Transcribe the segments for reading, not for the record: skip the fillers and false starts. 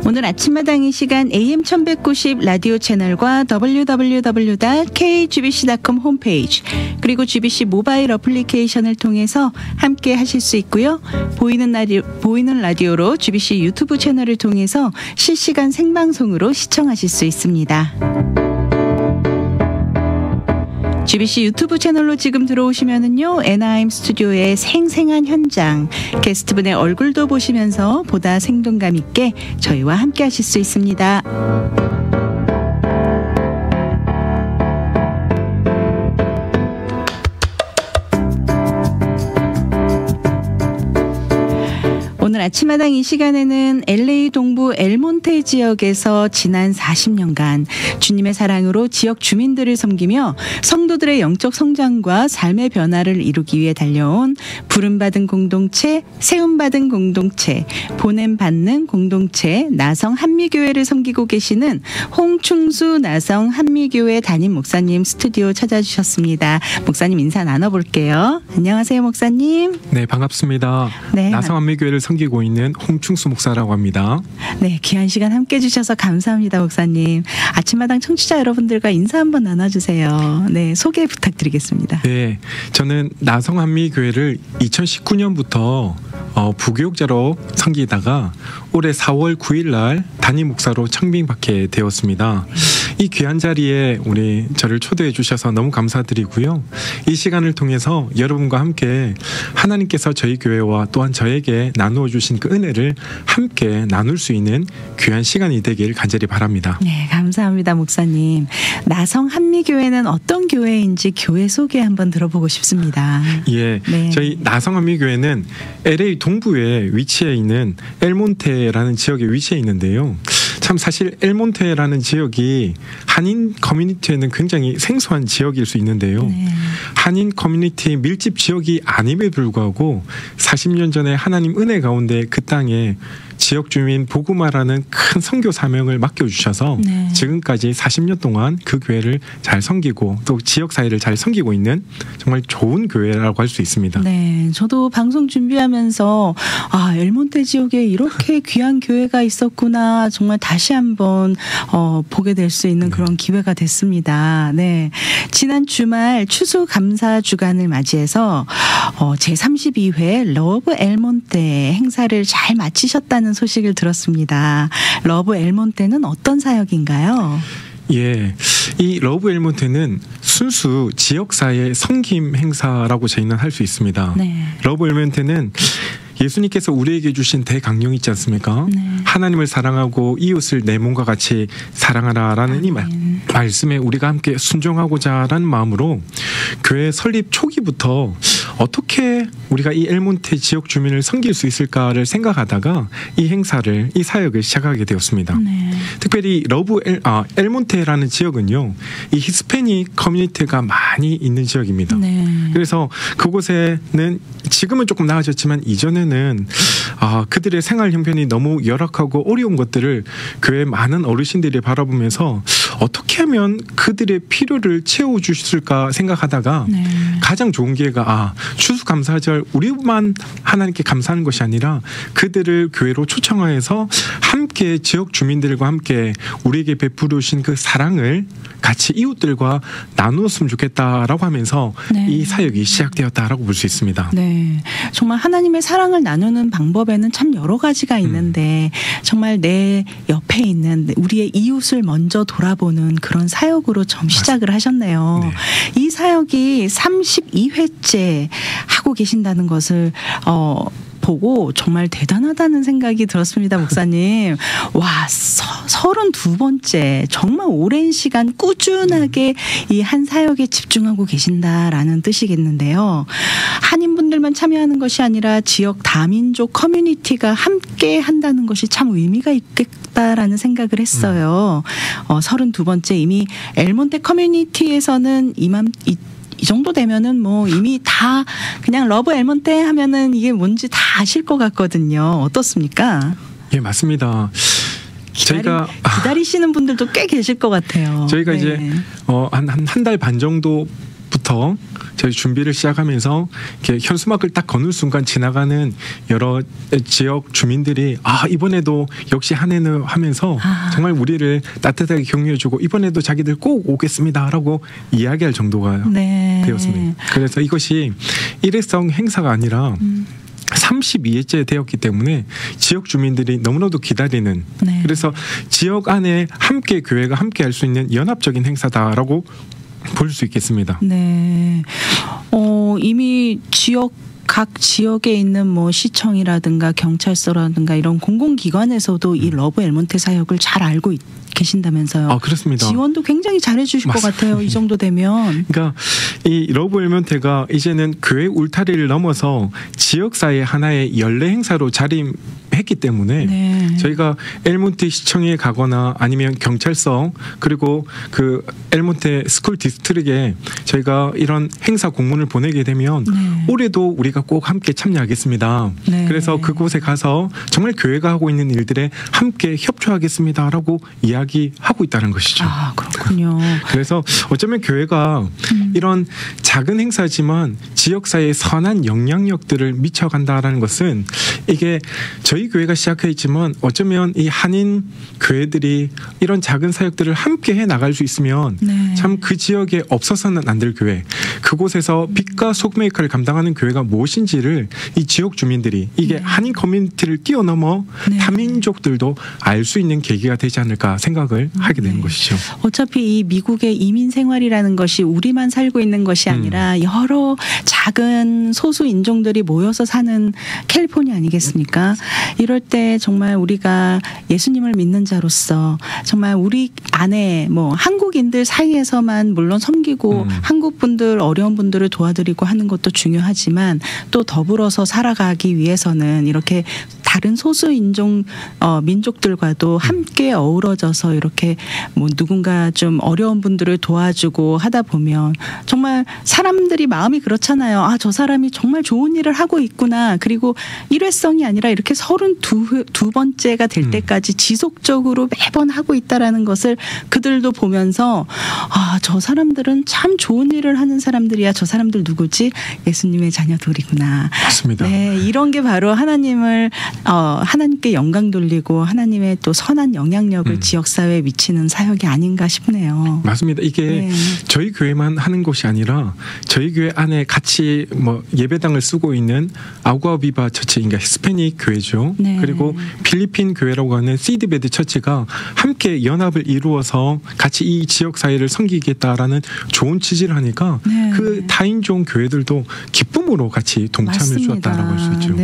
오늘 아침마당 이 시간 AM 1190 라디오 채널과 www.kgbc.com 홈페이지 그리고 GBC 모바일 어플리케이션을 통해서 함께 하실 수 있고요. 보이는 라디오로 GBC 유튜브 채널을 통해서 실시간 생방송으로 시청하실 수 있습니다. GBC 유튜브 채널로 지금 들어오시면은요, 애나임 스튜디오의 생생한 현장, 게스트분의 얼굴도 보시면서 보다 생동감 있게 저희와 함께 하실 수 있습니다. 오늘 아침마당 이 시간에는 LA 동부 엘몬테 지역에서 지난 40년간 주님의 사랑으로 지역 주민들을 섬기며 성도들의 영적 성장과 삶의 변화를 이루기 위해 달려온 부름받은 공동체, 세움받은 공동체, 보냄받는 공동체 나성 한미교회를 섬기고 계시는 홍충수 나성 한미교회 담임 목사님 스튜디오 찾아주셨습니다. 목사님 인사 나눠볼게요. 안녕하세요, 목사님. 네, 반갑습니다. 네, 나성 한미교회를 섬기고 있는 홍충수 목사라고 합니다. 네, 귀한 시간 함께 해주셔서 감사합니다, 목사님. 아침마당 청취자 여러분들과 인사 한번 나눠주세요. 네, 소개 부탁드리겠습니다. 네, 저는 나성 한미교회를 2019년부터 부교육자로 섬기다가 올해 4월 9일 날 담임 목사로 청빙받게 되었습니다. 이 귀한 자리에 저를 초대해 주셔서 너무 감사드리고요. 이 시간을 통해서 여러분과 함께 하나님께서 저희 교회와 또한 저에게 나누어 주신 그 은혜를 함께 나눌 수 있는 귀한 시간이 되길 간절히 바랍니다. 네, 감사합니다, 목사님. 나성 한미교회는 어떤 교회인지 교회 소개 한번 들어보고 싶습니다. 예, 네. 저희 나성 한미교회는 LA 동부에 위치해 있는 엘몬테라는 지역에 위치해 있는데요. 참 사실 엘몬테라는 지역이 한인 커뮤니티에는 굉장히 생소한 지역일 수 있는데요. 네. 한인 커뮤니티 밀집 지역이 아님에 불구하고 40년 전에 하나님 은혜 가운데 그 땅에 지역 주민 복음화라는 큰 선교 사명을 맡겨주셔서 네. 지금까지 40년 동안 그 교회를 잘 섬기고 또 지역 사회를 잘 섬기고 있는 정말 좋은 교회라고 할 수 있습니다. 네, 저도 방송 준비하면서 엘몬테 지역에 이렇게 귀한 교회가 있었구나 정말 다시 한번 보게 될 수 있는 그런 기회가 됐습니다. 네, 지난 주말 추수감사 주간을 맞이해서 제32회 러브 엘몬테 행사를 잘 마치셨다는 소식을 들었습니다. 러브 엘몬테는 어떤 사역인가요? 예, 이 러브 엘몬테는 순수 지역사회 섬김 행사라고 저희는 할 수 있습니다. 네. 러브 엘몬테는 예수님께서 우리에게 주신 대강령 있지 않습니까? 네. 하나님을 사랑하고 이웃을 내 몸과 같이 사랑하라라는 이 말씀에 우리가 함께 순종하고자라는 마음으로 교회 설립 초기부터 어떻게 우리가 이 엘몬테 지역 주민을 섬길 수 있을까를 생각하다가 이 행사를, 이 사역을 시작하게 되었습니다. 네. 특별히 엘몬테라는 지역은요, 이 히스패닉 커뮤니티가 많이 있는 지역입니다. 네. 그래서 그곳에는 지금은 조금 나아졌지만 이전에는 그들의 생활 형편이 너무 열악하고 어려운 것들을 교회 많은 어르신들이 바라보면서 어떻게 하면 그들의 필요를 채워주실까 생각하다가 네. 가장 좋은 기회가 추수감사절 우리만 하나님께 감사하는 것이 아니라 그들을 교회로 초청하여서 함께 지역 주민들과 함께 우리에게 베풀으신 그 사랑을 같이 이웃들과 나누었으면 좋겠다라고 하면서 네. 이 사역이 시작되었다라고 볼 수 있습니다. 네, 정말 하나님의 사랑을 나누는 방법에는 참 여러 가지가 있는데 정말 내 옆에 있는 우리의 이웃을 먼저 돌아보는 그런 사역으로 좀 시작을 하셨네요. 네. 이 사역이 32회째 하고 계신다는 것을 보고 정말 대단하다는 생각이 들었습니다, 목사님. 와, 32번째 정말 오랜 시간 꾸준하게 이 한 사역에 집중하고 계신다라는 뜻이겠는데요. 한인분들만 참여하는 것이 아니라 지역 다민족 커뮤니티가 함께 한다는 것이 참 의미가 있겠다라는 생각을 했어요. 32번째 이미 엘몬테 커뮤니티에서는 이 정도 되면은 뭐 이미 다 그냥 러브 엘몬테 하면은 이게 뭔지 다 아실 것 같거든요. 어떻습니까? 예, 맞습니다. 저희가 기다리시는 분들도 꽤 계실 것 같아요. 저희가 네. 이제 한 달 반 정도 1일부터 저희 준비를 시작하면서 이렇게 현수막을 딱 거는 순간 지나가는 여러 지역 주민들이 이번에도 역시 한 해는 하면서 정말 우리를 따뜻하게 격려해주고 이번에도 자기들 꼭 오겠습니다라고 이야기할 정도가 되었습니다. 그래서 이것이 일회성 행사가 아니라 32회째 되었기 때문에 지역 주민들이 너무나도 기다리는 그래서 지역 안에 함께 교회가 함께 할 수 있는 연합적인 행사다라고 볼 수 있겠습니다. 네. 이미 각 지역에 있는 뭐 시청이라든가 경찰서라든가 이런 공공기관에서도 이 러브 엘몬테 사역을 잘 알고 계신다면서요. 그렇습니다. 지원도 굉장히 잘해 주실 것 같아요. 이 정도 되면. 그러니까 이 러브 엘몬테가 이제는 교회 울타리를 넘어서 지역사회 하나의 연례 행사로 자리했기 때문에 저희가 엘몬테 시청에 가거나 아니면 경찰서 그리고 그 엘몬테 스쿨 디스트릭에 저희가 이런 행사 공문을 보내게 되면 올해도 우리가 꼭 함께 참여하겠습니다. 그래서 그곳에 가서 정말 교회가 하고 있는 일들에 함께 협조하겠습니다라고 이야기하고 있다는 것이죠. 그렇군요. 그래서 어쩌면 교회가 이런 작은 행사지만 지역사회에 선한 영향력들을 미쳐간다라는 것은 이게 저희 교회가 시작했지만 어쩌면 이 한인 교회들이 이런 작은 사역들을 함께 해 나갈 수 있으면 참 그 지역에 없어서는 안 될 교회 그곳에서 빛과 소금의 역할을 감당하는 교회가 무엇인지를 이 지역 주민들이 이게 한인 커뮤니티를 뛰어넘어 타민족들도 알 수 있는 계기가 되지 않을까 생각을 하게 되는 것이죠. 어차피 이 미국의 이민 생활이라는 것이 우리만 살고 있는 것이 아니라 여러 작은 소수 인종들이 모여서 사는 캘리포니아 아니겠습니까? 이럴 때 정말 우리가 예수님을 믿는 자로서 정말 우리 안에 뭐 한국인들 사이에서만 물론 섬기고 한국 분들 어려운 분들을 도와드리고 하는 것도 중요하지만 또 더불어서 살아가기 위해서는 이렇게 다른 소수 인종 민족들과도 함께 어우러져서 이렇게 뭐 누군가 좀 어려운 분들을 도와주고 하다 보면 정말 사람들이 마음이 그렇잖아요. 저 사람이 정말 좋은 일을 하고 있구나. 그리고 일회성이 아니라 이렇게 32번째가 될 때까지 지속적으로 매번 하고 있다라는 것을 그들도 보면서 저 사람들은 참 좋은 일을 하는 사람들이야. 저 사람들 누구지? 예수님의 자녀들이구나. 맞습니다. 네, 이런 게 바로 하나님께 영광 돌리고 하나님의 또 선한 영향력을 지역사회에 미치는 사역이 아닌가 싶네요. 맞습니다. 이게 저희 교회만 하는 것이 아니라 저희 교회 안에 같이 뭐 예배당을 쓰고 있는 아구아비바 처치, 그러니까 히스패닉 교회죠. 그리고 필리핀 교회라고 하는 시드베드 처치가 함께 연합을 이루어서 같이 이 지역 사회를 섬기겠다라는 좋은 취지를 하니까 그 타인종 교회들도 기쁨으로 같이 동참해 주었다라고 할 수 있죠.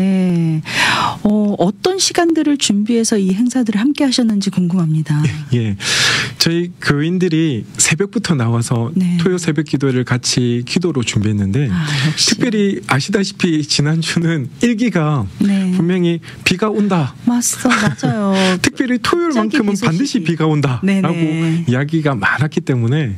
어떤 시간들을 준비해서 이 행사들을 함께 하셨는지 궁금합니다. 저희 교인들이 새벽부터 나와서 토요 새벽 기도를 같이 기도로 준비했는데 특별히 아시다시피 지난주는 일기가 분명히 비가 온다. 맞아요. 특별히 토요일만큼은 반드시 비가 온다라고 이야기가 많았기 때문에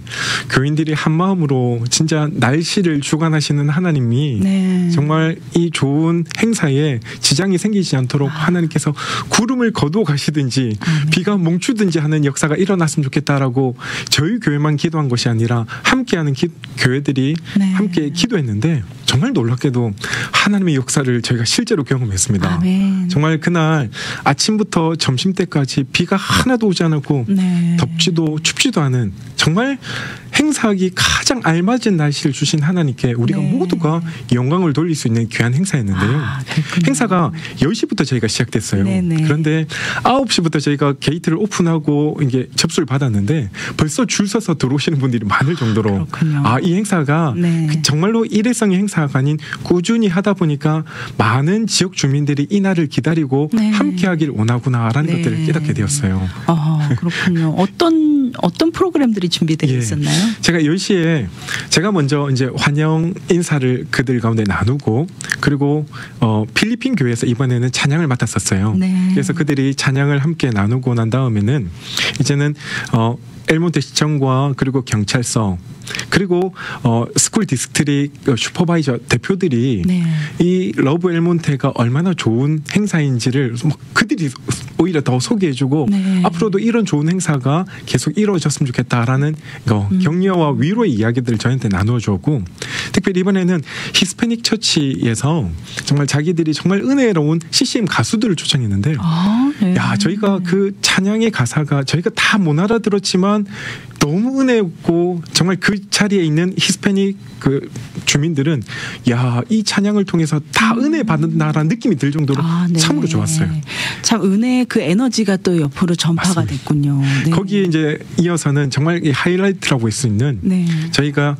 교인들이 한 마음으로 진짜 날씨를 주관하시는 하나님이 정말 이 좋은 행사에 지장이 생기지 않도록 하나님께서 구름을 거두어 가시든지 비가 멈추든지 하는 역사가 일어났으면 좋겠다라고 저희 교회만 기도한 것이 아니라 함께하는 교회들이 함께 기도했는데 정말 놀랍게도 하나님의 역사를 저희가 실제로 경험했습니다. 정말 그날 아침부터 점심때까지 비가 하나도 오지 않았고 덥지도 춥지도 않은 정말 행사하기 가장 알맞은 날씨를 주신 하나님께 우리가 모두가 영광을 돌릴 수 있는 귀한 행사였는데요. 행사가 10시부터 저희가 시작됐어요. 그런데 9시부터 저희가 게이트를 오픈하고 이게 접수를 받았는데 벌써 줄 서서 들어오시는 분들이 많을 정도로 이 행사가 정말로 일회성의 행사가 아닌 꾸준히 하다 보니까 많은 지역 주민들이 이 날을 기다리고 함께하길 원하구나라는 것들을 깨닫게 되었어요. 그렇군요. 어떤 프로그램들이 준비되어 있었나요? 제가 10시에 제가 먼저 이제 환영 인사를 그들 가운데 나누고 그리고 필리핀 교회에서 이번에는 찬양을 맡았었어요. 그래서 그들이 찬양을 함께 나누고 난 다음에는 이제는 엘몬테 시청과 그리고 경찰서 그리고 스쿨 디스트릭 슈퍼바이저 대표들이 이 러브 엘몬테가 얼마나 좋은 행사인지를 그들이 오히려 더 소개해주고 네. 앞으로도 이런 좋은 행사가 계속 이루어졌으면 좋겠다라는 격려와 위로의 이야기들을 저희한테 나누어 주었고, 특별히 이번에는 히스패닉 처치에서 정말 자기들이 정말 은혜로운 CCM 가수들을 초청했는데 네. 야, 저희가 그 찬양의 가사가 저희가 다 못 알아들었지만 너무 은혜였고, 정말 그 자리에 있는 히스패닉 그 주민들은 야, 이 찬양을 통해서 다 은혜 받는다라는 느낌이 들 정도로 네. 참으로 좋았어요. 참 은혜의 그 에너지가 또 옆으로 전파가 맞습니다. 됐군요. 네. 거기에 이제 이어서는 정말 이 하이라이트라고 할 수 있는 네. 저희가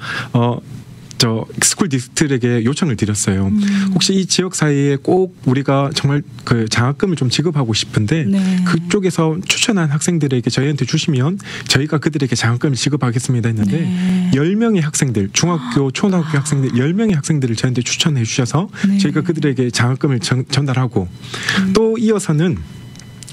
저 스쿨 디스트릭에 요청을 드렸어요. 혹시 이 지역 사이에 꼭 우리가 정말 그 장학금을 좀 지급하고 싶은데 네. 그쪽에서 추천한 학생들에게 저희한테 주시면 저희가 그들에게 장학금을 지급하겠습니다 했는데 네. 10명의 학생들, 중학교, 초등학교 학생들 10명의 학생들을 저희한테 추천해 주셔서 네. 저희가 그들에게 장학금을 전달하고 또 이어서는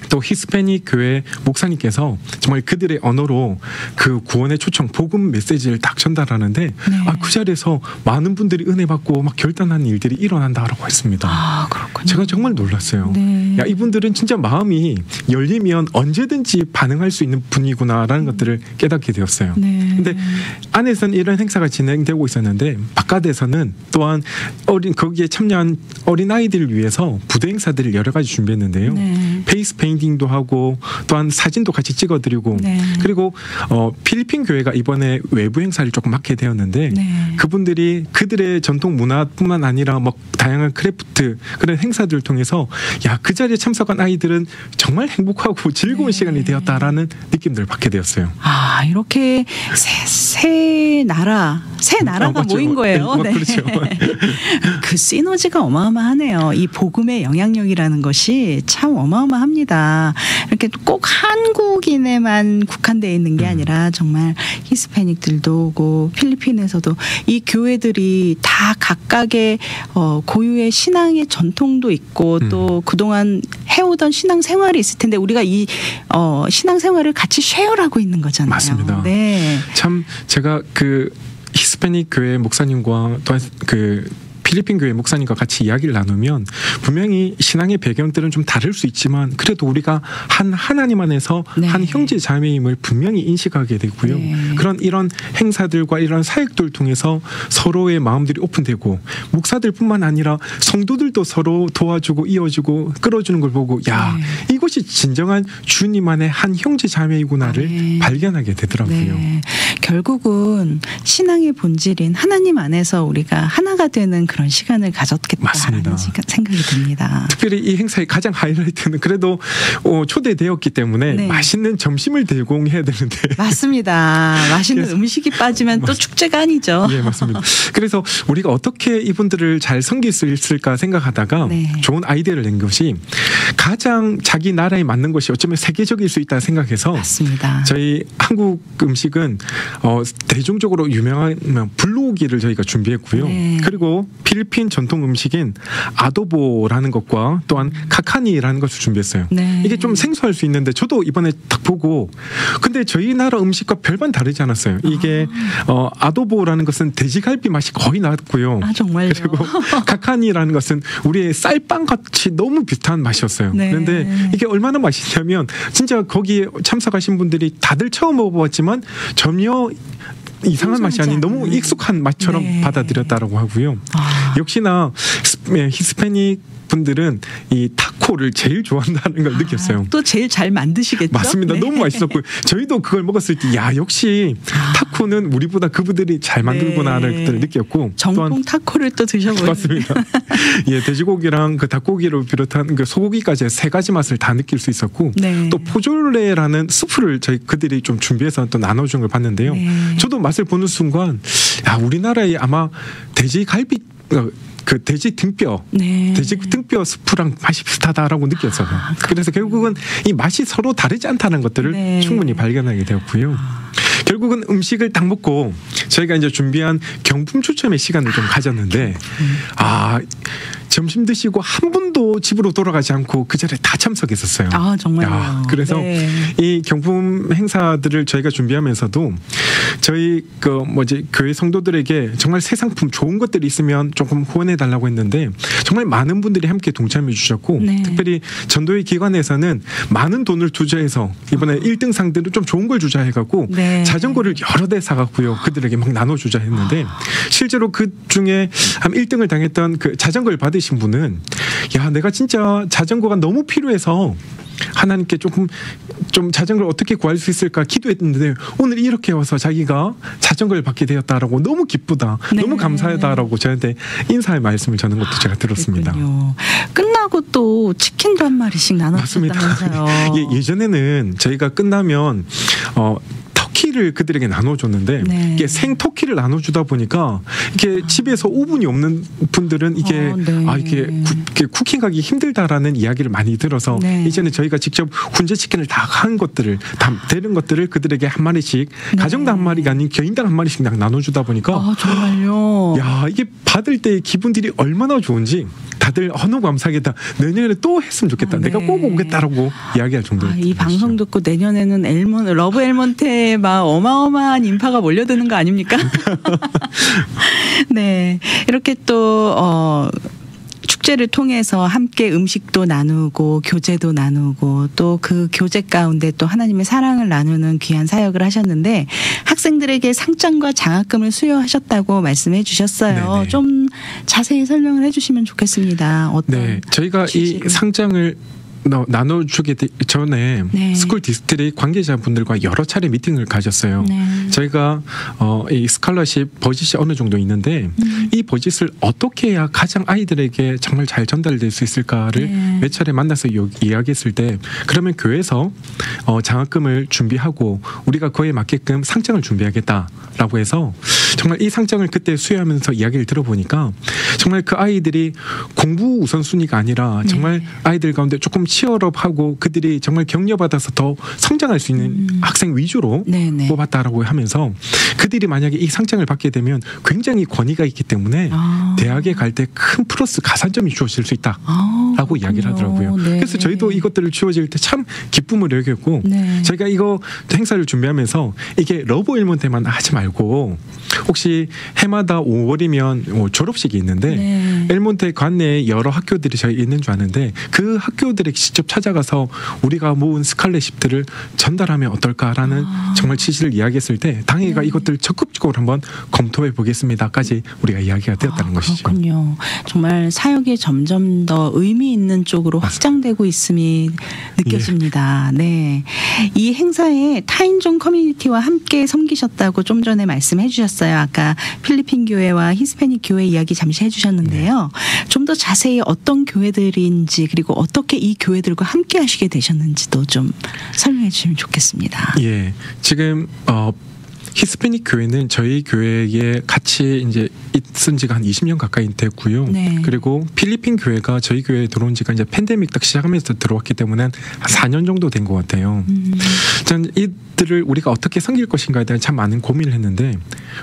또 히스패닉 교회 목사님께서 정말 그들의 언어로 그 구원의 초청, 복음 메시지를 딱 전달하는데 네. 그 자리에서 많은 분들이 은혜 받고 막 결단하는 일들이 일어난다라고 했습니다. 그렇군요. 제가 정말 놀랐어요. 네. 야, 이분들은 진짜 마음이 열리면 언제든지 반응할 수 있는 분이구나라는 것들을 깨닫게 되었어요. 네. 근데 안에서는 이런 행사가 진행되고 있었는데 바깥에서는 또한 거기에 참여한 어린 아이들을 위해서 부대 행사들을 여러 가지 준비했는데요. 네. 페이스 페인팅도 하고 또한 사진도 같이 찍어드리고 네. 그리고 필리핀 교회가 이번에 외부 행사를 조금 맡게 되었는데 네. 그분들이 그들의 전통 문화뿐만 아니라 뭐 다양한 크래프트 그런 행사들을 통해서 야, 그 자리에 참석한 아이들은 정말 행복하고 즐거운 네. 시간이 되었다라는 느낌들을 받게 되었어요. 이렇게 새 나라가 맞죠. 모인 거예요. 네. 그렇죠. 그 시너지가 어마어마하네요. 이 복음의 영향력이라는 것이 참 어마어마합니다. 이렇게 꼭 한국인에만 국한되어 있는 게 아니라 정말 히스패닉들도 오고 필리핀에서도 이 교회들이 다 각각의 고유의 신앙의 전통도 있고 또 그동안 해오던 신앙 생활이 있을 텐데 우리가 이 신앙 생활을 같이 쉐어하고 있는 거잖아요. 맞습니다. 네. 참 제가 그 히스패닉 교회 목사님과 또한 그 필리핀 교회 목사님과 같이 이야기를 나누면 분명히 신앙의 배경들은 좀 다를 수 있지만 그래도 우리가 한 하나님 안에서 네. 한 형제 자매임을 분명히 인식하게 되고요. 네. 이런 행사들과 이런 사역들 통해서 서로의 마음들이 오픈되고 목사들뿐만 아니라 성도들도 서로 도와주고 이어주고 끌어주는 걸 보고 야, 네. 이것이 진정한 주님 안의 한 형제 자매이구나를 네. 발견하게 되더라고요. 네. 결국은 신앙의 본질인 하나님 안에서 우리가 하나가 되는 그런 시간을 가졌겠다라는 맞습니다. 생각이 듭니다. 특별히 이 행사의 가장 하이라이트는 그래도 초대되었기 때문에 네. 맛있는 점심을 제공해야 되는데 맞습니다. 맛있는 그래서- 음식이 빠지면 또 축제가 아니죠. 예, 맞습니다. 그래서 우리가 어떻게 이분들을 잘 섬길 수 있을까 생각하다가 네. 좋은 아이디어를 낸 것이 가장 자기 나라에 맞는 것이 어쩌면 세계적일 수 있다 생각해서 맞습니다. 저희 한국 음식은 대중적으로 유명한 불고기를 저희가 준비했고요. 네. 그리고 필리핀 전통 음식인 아도보라는 것과 또한 카카니라는 것을 준비했어요. 네. 이게 좀 생소할 수 있는데 저도 이번에 딱 보고 근데 저희 나라 음식과 별반 다르지 않았어요. 이게 아도보라는 것은 돼지갈비 맛이 거의 나왔고요. 정말요. 그리고 카카니라는 것은 우리의 쌀빵 같이 너무 비슷한 맛이었어요. 네. 그런데 이게 얼마나 맛있냐면 진짜 거기에 참석하신 분들이 다들 처음 먹어봤지만 전혀 이상한 맛이 아닌 너무 익숙한 맛처럼 네. 받아들였다라고 하고요. 역시나 히스패닉 분들은 이 타코를 제일 좋아한다는 걸 느꼈어요. 또 제일 잘 만드시겠죠? 맞습니다. 네. 너무 맛있었고 저희도 그걸 먹었을 때 야, 역시 타코는 우리보다 그분들이 잘 만들구나라는 네. 것들을 느꼈고 정통 타코를 또 드셔보세요. 맞습니다. 예, 돼지고기랑 그 닭고기를 비롯한 그 소고기까지 세 가지 맛을 다 느낄 수 있었고 네. 또 포졸레라는 수프를 그들이 좀 준비해서 또 나눠준 걸 봤는데요. 네. 저도 맛을 보는 순간 야, 우리나라에 아마 돼지갈비 그 돼지 등뼈, 네. 돼지 등뼈 스프랑 맛이 비슷하다라고 느꼈어요. 그래서 결국은 이 맛이 서로 다르지 않다는 것들을 네. 충분히 발견하게 되었고요. 결국은 음식을 딱 먹고 저희가 이제 준비한 경품 추첨의 시간을 좀 가졌는데 점심 드시고 한 분도 집으로 돌아가지 않고 그 자리에 다 참석했었어요. 아, 정말요. 그래서 네. 이 경품 행사들을 저희가 준비하면서도 저희 교회 성도들에게 정말 새 상품 좋은 것들이 있으면 조금 후원해 달라고 했는데 정말 많은 분들이 함께 동참해 주셨고 네. 특별히 전도회 기관에서는 많은 돈을 투자해서 이번에 1등 상들은 좀 좋은 걸 주자 해갖고 네. 자전거를 여러 대 사갖고요 그들에게 막 나눠주자 했는데 실제로 그 중에 한 1등을 당했던 그 자전거를 받으신 분은 야 내가 진짜 자전거가 너무 필요해서 하나님께 조금 좀 자전거를 어떻게 구할 수 있을까 기도했는데 오늘 이렇게 와서 자기가 자전거를 받게 되었다라고 너무 기쁘다 네. 너무 감사하다라고 저한테 인사의 말씀을 전한 것도 제가 들었습니다. 그렇군요. 끝나고 또 치킨도 한 마리씩 나눠주셨다면서요. 예전에는 저희가 끝나면 터키를 그들에게 나눠줬는데 네. 이게 생터키를 나눠주다 보니까 이게 집에서 오븐이 없는 분들은 이게 네. 이게 쿠킹하기 힘들다라는 이야기를 많이 들어서 네. 이제는 저희가 직접 훈제 치킨을 다 한 것들을 다 되는 것들을 그들에게 한 마리씩 네. 가정당 한 마리가 아닌 개인당 한 마리씩 나눠주다 보니까 정말요. 야 이게 받을 때의 기분들이 얼마나 좋은지 다들 너무 감사하겠다. 내년에 또 했으면 좋겠다. 네. 내가 꼭 오겠다라고 이야기할 정도로. 이 방송 듣고 내년에는 러브 엘몬테 막 어마어마한 인파가 몰려드는 거 아닙니까? 네, 이렇게 또 축제를 통해서 함께 음식도 나누고 교제도 나누고 또 그 교제 가운데 또 하나님의 사랑을 나누는 귀한 사역을 하셨는데 학생들에게 상장과 장학금을 수여하셨다고 말씀해 주셨어요. 네네. 좀 자세히 설명을 해주시면 좋겠습니다. 네, 저희가 취지로. 이 상장을 나눠주기 전에 네. 스쿨 디스트릭 관계자분들과 여러 차례 미팅을 가졌어요. 네. 저희가 이 스칼러십 버짓이 어느 정도 있는데 이 버짓을 어떻게 해야 가장 아이들에게 정말 잘 전달될 수 있을까를 네. 몇 차례 만나서 이야기했을 때 그러면 교회에서 장학금을 준비하고 우리가 그에 맞게끔 상장을 준비하겠다라고 해서 정말 이 상장을 그때 수여하면서 이야기를 들어보니까 정말 그 아이들이 공부 우선순위가 아니라 정말 아이들 가운데 조금 치열업하고 그들이 정말 격려받아서 더 성장할 수 있는 학생 위주로 네네. 뽑았다라고 하면서 그들이 만약에 이 상장을 받게 되면 굉장히 권위가 있기 때문에 대학에 갈 때 큰 플러스 가산점이 주어질 수 있다라고 이야기를 하더라고요. 네. 그래서 저희도 이것들을 주어질 때 참 기쁨을 여겼고 네. 저희가 이거 행사를 준비하면서 이게 러브 일몬테만 하지 말고 혹시 해마다 5월이면 졸업식이 있는데 네. 엘몬테 관내에 여러 학교들이 저희 있는 줄 아는데 그 학교들에 직접 찾아가서 우리가 모은 스칼렛십들을 전달하면 어떨까라는 정말 취지를 이야기했을 때 당회가 이것들 적극적으로 한번 검토해 보겠습니다까지 우리가 이야기가 되었다는 것이죠. 그렇군요. 정말 사역이 점점 더 의미 있는 쪽으로 확장되고 있음이 느껴집니다. 네, 이 행사에 타인종 커뮤니티와 함께 섬기셨다고 좀 전에 말씀해 주셨어요. 아까 필리핀 교회와 히스패닉 교회 이야기 잠시 해주셨는데요. 좀 더 자세히 어떤 교회들인지 그리고 어떻게 이 교회들과 함께 하시게 되셨는지도 좀 설명해 주시면 좋겠습니다. 예, 지금 히스패닉 교회는 저희 교회에 같이 이제 있은 지가 한 20년 가까이 됐고요. 네. 그리고 필리핀 교회가 저희 교회에 들어온 지가 이제 팬데믹 딱 시작하면서 들어왔기 때문에 한 4년 정도 된 것 같아요. 전 이들을 우리가 어떻게 섬길 것인가에 대한 참 많은 고민을 했는데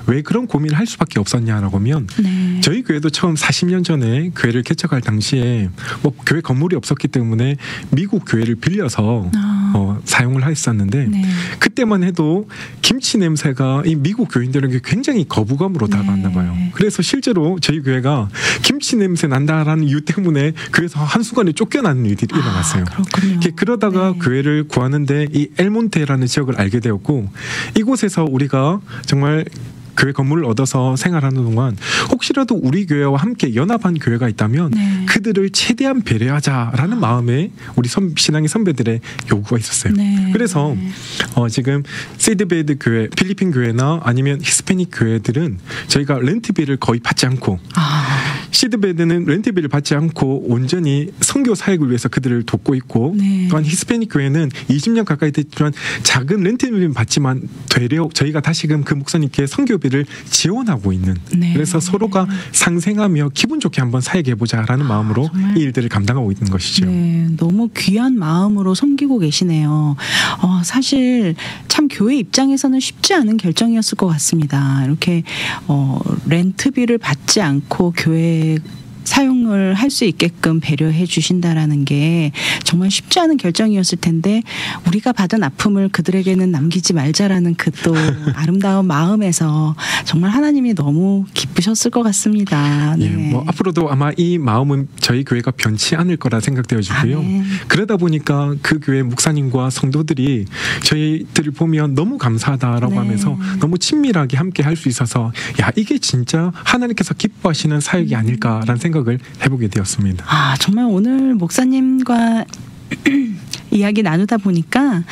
왜 그런 고민을 할 수밖에 없었냐라고 하면 네. 저희 교회도 처음 40년 전에 교회를 개척할 당시에 뭐 교회 건물이 없었기 때문에 미국 교회를 빌려서 사용을 했었는데 네. 그때만 해도 김치 냄새가 이 미국 교인들에게 굉장히 거부감으로 다가왔나 봐요. 그래서 실제로 저희 교회가 김치 냄새 난다라는 이유 때문에 교회에서 한순간에 쫓겨나는 일들이 일어났어요. 그렇군요. 그러다가 네. 교회를 구하는데 이 엘몬테라는 지역을 알게 되었고 이곳에서 우리가 정말 교회 건물을 얻어서 생활하는 동안 혹시라도 우리 교회와 함께 연합한 교회가 있다면 네. 그들을 최대한 배려하자라는 마음에 우리 신앙의 선배들의 요구가 있었어요. 네. 그래서 지금 시드베이드 교회, 필리핀 교회나 아니면 히스패닉 교회들은 저희가 렌트비를 거의 받지 않고 시드베이드는 렌트비를 받지 않고 온전히 선교 사역을 위해서 그들을 돕고 있고 네. 또한 히스패닉 교회는 20년 가까이 됐지만 작은 렌트비는 받지만 되려 저희가 다시금 그 목사님께 선교비를 지원하고 있는 네. 그래서 서로가 상생하며 기분 좋게 한번 사역해보자라는 마음으로 정말. 이 일들을 감당하고 있는 것이죠. 네, 너무 귀한 마음으로 섬기고 계시네요. 사실 참 교회 입장에서는 쉽지 않은 결정이었을 것 같습니다. 이렇게 렌트비를 받지 않고 교회 사용을 할 수 있게끔 배려해 주신다라는 게 정말 쉽지 않은 결정이었을 텐데 우리가 받은 아픔을 그들에게는 남기지 말자라는 그 또 아름다운 마음에서 정말 하나님이 너무 기쁘셨을 것 같습니다. 네. 예, 뭐 앞으로도 아마 이 마음은 저희 교회가 변치 않을 거라 생각되어지고요. 그러다 보니까 그 교회 목사님과 성도들이 저희들을 보면 너무 감사하다라고 네. 하면서 너무 친밀하게 함께 할 수 있어서 야 이게 진짜 하나님께서 기뻐하시는 사역이 아닐까라는 생각을 해보게 되었습니다. 아 정말 오늘 목사님과 이야기 나누다 보니까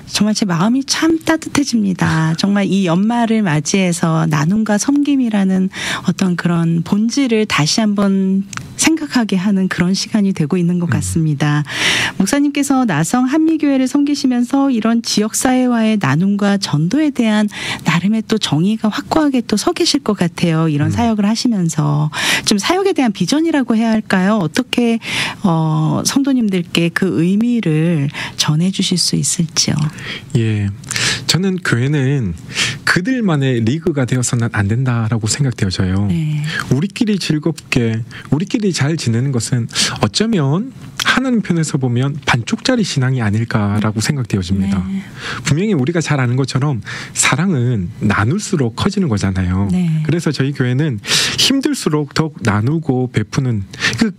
정말 제 마음이 참 따뜻해집니다. 정말 이 연말을 맞이해서 나눔과 섬김이라는 어떤 그런 본질을 다시 한번 생각하게 하는 그런 시간이 되고 있는 것 같습니다. 목사님께서 나성 한미교회를 섬기시면서 이런 지역사회와의 나눔과 전도에 대한 나름의 또 정의가 확고하게 또 서 계실 것 같아요. 이런 사역을 하시면서 좀 사역에 대한 비전이라고 해야 할까요? 어떻게 성도님들께 그 의미를 전해주실 수 있을지요? 예, 저는 교회는 그들만의 리그가 되어서는 안 된다라고 생각되어져요. 네. 우리끼리 즐겁게 우리끼리 잘 지내는 것은 어쩌면 하나님 편에서 보면 반쪽짜리 신앙이 아닐까라고 생각되어집니다. 네. 분명히 우리가 잘 아는 것처럼 사랑은 나눌수록 커지는 거잖아요. 네. 그래서 저희 교회는 힘들수록 더욱 나누고 베푸는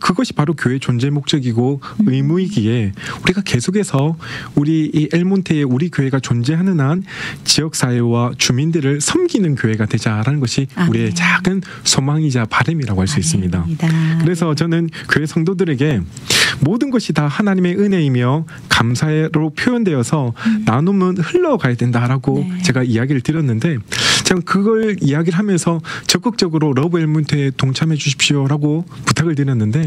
그것이 바로 교회의 존재 목적이고 의무이기에 우리가 계속해서 우리 이 엘몬테에 우리 교회가 존재하는 한 지역사회와 주민들을 섬기는 교회가 되자라는 것이 우리의 작은 소망이자 바람이라고 할 수 있습니다. 그래서 저는 교회 성도들에게 모든 것이 다 하나님의 은혜이며 감사로 표현되어서 나눔은 흘러가야 된다라고 제가 이야기를 드렸는데 제가 그걸 이야기를 하면서 적극적으로 러브 엘몬테에 동참해 주십시오라고 부탁을 드렸는데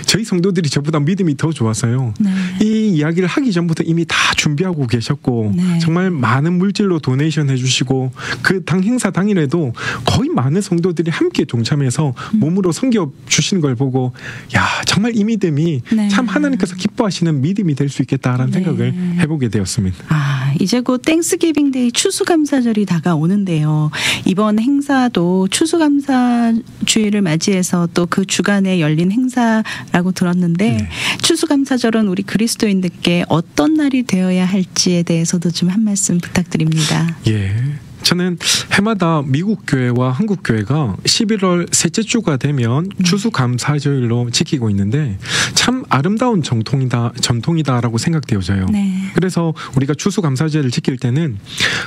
저희 성도들이 저보다 믿음이 더 좋아서요. 이 이야기를 하기 전부터 이미 다 준비하고 계셨고 정말 많은 물질로 도네이션 해주시고 그 당 행사 당일에도 거의 많은 성도들이 함께 동참해서 몸으로 섬겨 주시는 걸 보고 야 정말 이 믿음이 참 하나님께서 기뻐하시는 믿음이 될 수 있겠다라는 생각을 해보게 되었습니다. 아 이제 곧 땡스기빙데이 추수감사절이 다가오는데요. 이번 행사도 추수감사주일을 맞이해서 또 그 주간에 열린 행사라고 들었는데 추수감사절은 우리 그리스도인들께 어떤 날이 되어야 할지에 대해서도 좀 한 말씀 부탁드립니다. 예. 저는 해마다 미국 교회와 한국 교회가 11월 셋째 주가 되면 추수감사절로 지키고 있는데 참 아름다운 전통이다라고 생각되어져요. 그래서 우리가 추수감사절을 지킬 때는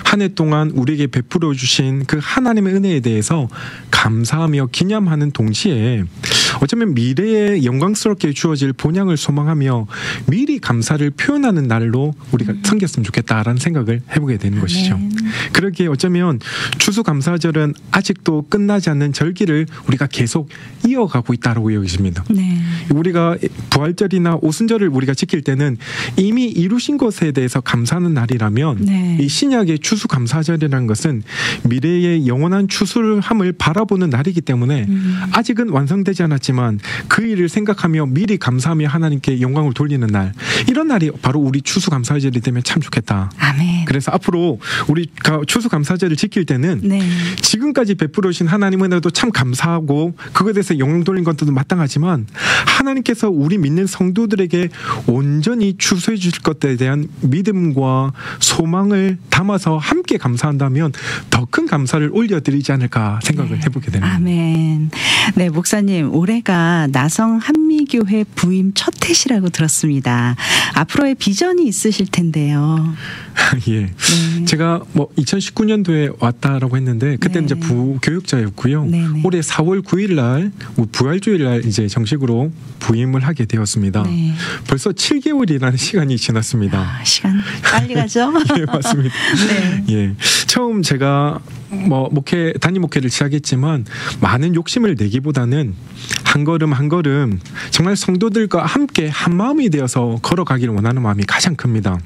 한 해 동안 우리에게 베풀어 주신 그 하나님의 은혜에 대해서 감사하며 기념하는 동시에 어쩌면 미래에 영광스럽게 주어질 본향을 소망하며 미리 감사를 표현하는 날로 우리가 섬겼으면 좋겠다라는 생각을 해보게 되는 것이죠. 그러기에 어쩌면 추수감사절은 아직도 끝나지 않는 절기를 우리가 계속 이어가고 있다고 여기십니다. 우리가 부활절이나 오순절을 우리가 지킬 때는 이미 이루신 것에 대해서 감사하는 날이라면 이 신약의 추수감사절이라는 것은 미래의 영원한 추수함을 바라보는 날이기 때문에 아직은 완성되지 않았지만 그 일을 생각하며 미리 감사하며 하나님께 영광을 돌리는 날, 이런 날이 바로 우리 추수감사절이 되면 참 좋겠다. 아멘. 그래서 앞으로 우리가 추수감사절을 지킬 때는 지금까지 베풀어 주신 하나님 은혜도 참 감사하고 그것에 대해서 영광 돌린 것도 마땅하지만 하나님께서 우리 믿는 성도들에게 온전히 추수해 주실 것에 대한 믿음과 소망을 담아서 함께 감사한다면 더 큰 감사를 올려드리지 않을까 생각을 해보게 됩니다. 아멘. 네, 목사님 올해가 나성 한미교회 부임 첫 해시라고 들었습니다. 앞으로의 비전이 있으실 텐데요. 예. 제가 뭐 2019년도에 왔다라고 했는데 그때는 이제 부교육자였고요. 올해 4월 9일 날 부활주일 날 이제 정식으로 부임을 하게 되었습니다. 벌써 7개월이라는 시간이 지났습니다. 시간 빨리 가죠? 예, 맞습니다. 예. 처음 제가 뭐 단임 목회를 시작했지만 많은 욕심을 내기보다는 한 걸음 한 걸음 정말 성도들과 함께 한 마음이 되어서 걸어가기를 원하는 마음이 가장 큽니다.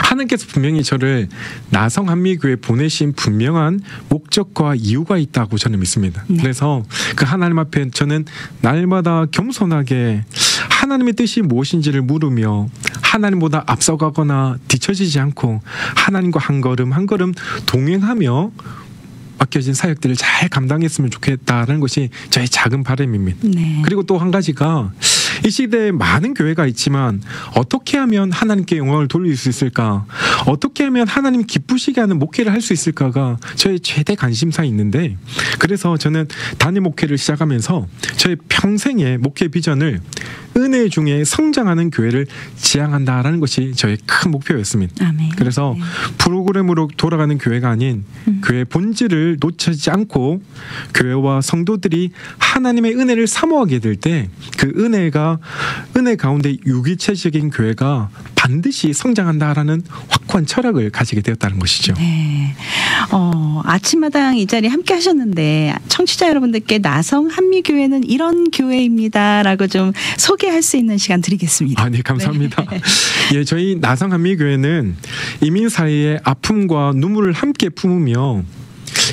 하나님께서 분명히 저를 나성 한미교회에 보내신 분명한 목적과 이유가 있다고 저는 믿습니다. 그래서 그 하나님 앞에 저는 날마다 겸손하게 하나님의 뜻이 무엇인지를 물으며 하나님보다 앞서가거나 뒤처지지 않고 하나님과 한 걸음 한 걸음 동행하며 맡겨진 사역들을 잘 감당했으면 좋겠다는 것이 저의 작은 바람입니다. 네. 그리고 또 한 가지가 이 시대에 많은 교회가 있지만 어떻게 하면 하나님께 영광을 돌릴 수 있을까? 어떻게 하면 하나님 기쁘시게 하는 목회를 할 수 있을까가 저의 최대 관심사에 있는데, 그래서 저는 단임 목회를 시작하면서 저의 평생의 목회 비전을 은혜 중에 성장하는 교회를 지향한다라는 것이 저의 큰 목표였습니다. 아멘. 그래서 네. 프로그램으로 돌아가는 교회가 아닌 교회의 본질을 놓치지 않고 교회와 성도들이 하나님의 은혜를 사모하게 될 때 그 은혜 가운데 유기체적인 교회가 반드시 성장한다라는 확고한 철학을 가지게 되었다는 것이죠. 네. 아침마당 이 자리 함께 하셨는데 청취자 여러분들께 나성 한미교회는 이런 교회입니다라고 좀 소개할 수 있는 시간 드리겠습니다. 네, 감사합니다. 네. 예, 저희 나성 한미교회는 이민 사회의 아픔과 눈물을 함께 품으며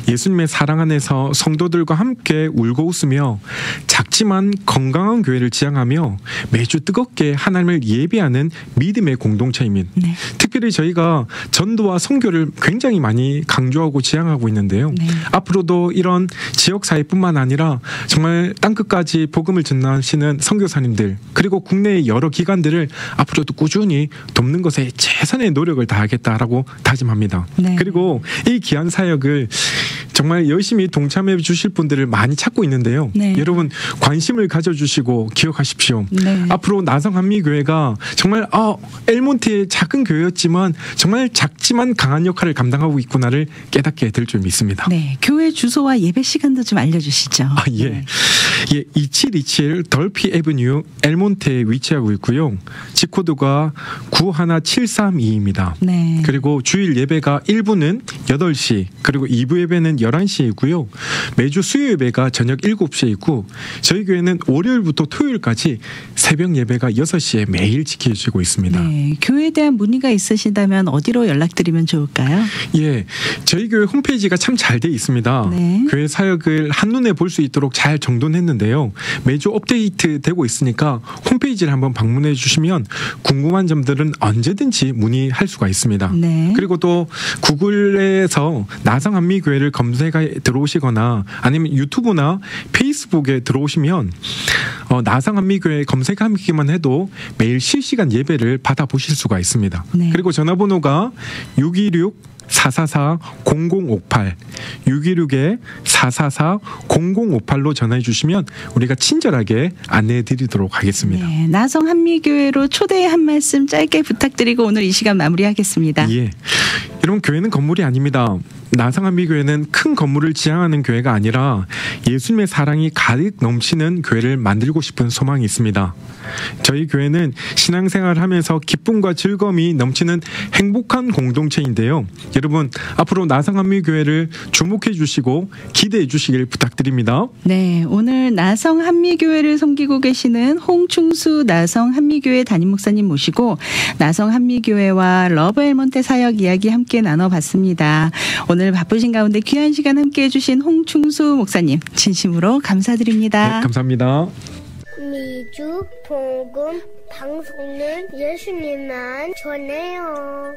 예수님의 사랑 안에서 성도들과 함께 울고 웃으며 작지만 건강한 교회를 지향하며 매주 뜨겁게 하나님을 예배하는 믿음의 공동체입니다. 네. 특별히 저희가 전도와 선교를 굉장히 많이 강조하고 지향하고 있는데요. 네. 앞으로도 이런 지역사회뿐만 아니라 정말 땅끝까지 복음을 전하시는 선교사님들, 그리고 국내의 여러 기관들을 앞으로도 꾸준히 돕는 것에 최선의 노력을 다하겠다라고 다짐합니다. 네. 그리고 이 귀한 사역을 정말 열심히 동참해 주실 분들을 많이 찾고 있는데요. 네. 여러분 관심을 가져주시고 기억하십시오. 네. 앞으로 나성 한미교회가 정말 엘몬트의 작은 교회였지만 정말 작지만 강한 역할을 감당하고 있구나를 깨닫게 될 줄 믿습니다. 네. 교회 주소와 예배 시간도 좀 알려주시죠. 예. 네. 예, 2727 덜피 애브뉴 엘몬트에 위치하고 있고요. 지코드가 91732입니다. 네. 그리고 주일 예배가 1부는 8시, 그리고 2부 예배는 11시이고요. 매주 수요 예배가 저녁 7시에 있고, 저희 교회는 월요일부터 토요일까지 새벽 예배가 6시에 매일 지켜지고 있습니다. 네. 교회에 대한 문의가 있으시다면 어디로 연락드리면 좋을까요? 예, 저희 교회 홈페이지가 참 잘 돼 있습니다. 네. 교회 사역을 한눈에 볼 수 있도록 잘 정돈했는데요. 매주 업데이트 되고 있으니까 홈페이지를 한번 방문해 주시면 궁금한 점들은 언제든지 문의할 수가 있습니다. 네. 그리고 또 구글에서 나성 한미교회를 검색해 들어오시거나 아니면 유튜브나 페이스북에 들어오시면 나성 한미교회 검색하기만 해도 매일 실시간 예배를 받아보실 수가 있습니다. 네. 그리고 전화번호가 626-444-0058 626-444-0058로 전화해 주시면 우리가 친절하게 안내해 드리도록 하겠습니다. 네. 나성 한미교회로 초대의 한 말씀 짧게 부탁드리고 오늘 이 시간 마무리하겠습니다. 예. 여러분, 교회는 건물이 아닙니다. 나성 한미교회는 큰 건물을 지향하는 교회가 아니라 예수님의 사랑이 가득 넘치는 교회를 만들고 싶은 소망이 있습니다. 저희 교회는 신앙생활을 하면서 기쁨과 즐거움이 넘치는 행복한 공동체인데요. 여러분, 앞으로 나성 한미교회를 주목해 주시고 기대해 주시길 부탁드립니다. 네, 오늘 나성 한미교회를 섬기고 계시는 홍충수 나성 한미교회 담임 목사님 모시고 나성 한미교회와 러브 엘몬테 사역 이야기 함께 나눠봤습니다. 오늘 바쁘신 가운데 귀한 시간 함께 해주신 홍충수 목사님 진심으로 감사드립니다. 네, 감사합니다. 미주 복음 방송은 예수님만 전해요.